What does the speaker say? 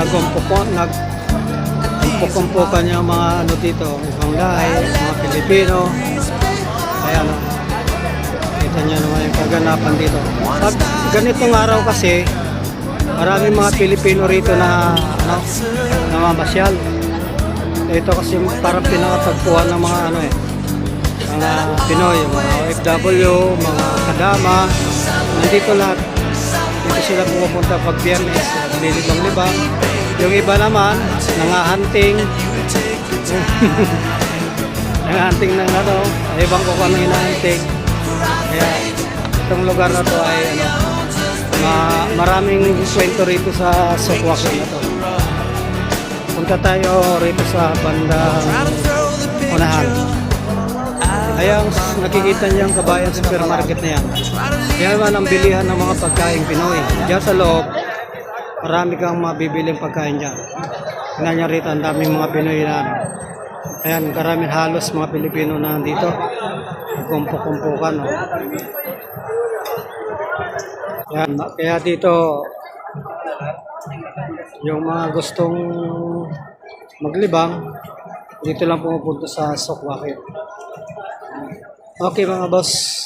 nagkumpukan yung mga ano dito, ibang lahi, mga Pilipino. Ayan, kita niyo naman yung kaganapan dito. At ganitong araw kasi, maraming mga Pilipino rito na namamasyal. Ito kasi parang pinakatagpuan ng mga mga Pinoy, mga OFW, mga kadama, nandito lahat. Dito sila pumupunta pag Biyernes, nilibang-libang. Yung iba naman, nangahunting. Nangahunting ng ibang ko kung hinahunting. Kaya itong lugar na to ay maraming kwento rito sa Sokwakin na to. Punta tayo rito sa bandang unahan. Ayan, nakikita niyo ang Kabayan Supermarket na yan. Yan naman ang bilihan ng mga pagkain Pinoy. Diyan sa loob, marami kang mabibiling pagkain dyan. Tingnan niyo rito, ang daming mga Pinoy na ayan, karamihan halos mga Pilipino na nandito. Kumpukan. Ayan, kaya dito, yung mga gustong maglibang, dito lang pumupunta sa Sokwakin. Okay mga boss.